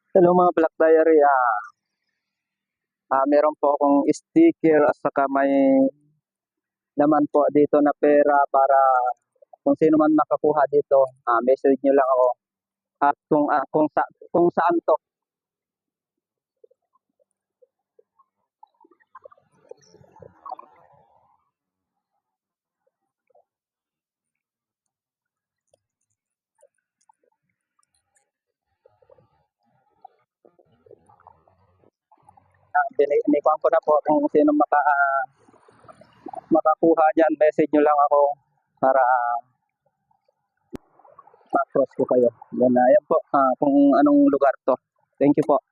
Hello mga Black Diary, meron po akong sticker at saka may naman po dito na pera para kung sino man makakuha dito, message nyo lang ako at kung saan to. Binikuhan ko na po kung sino makakuha dyan, message nyo lang ako para ma-cross ko kayo. Yan po, kung anong lugar to. Thank you po.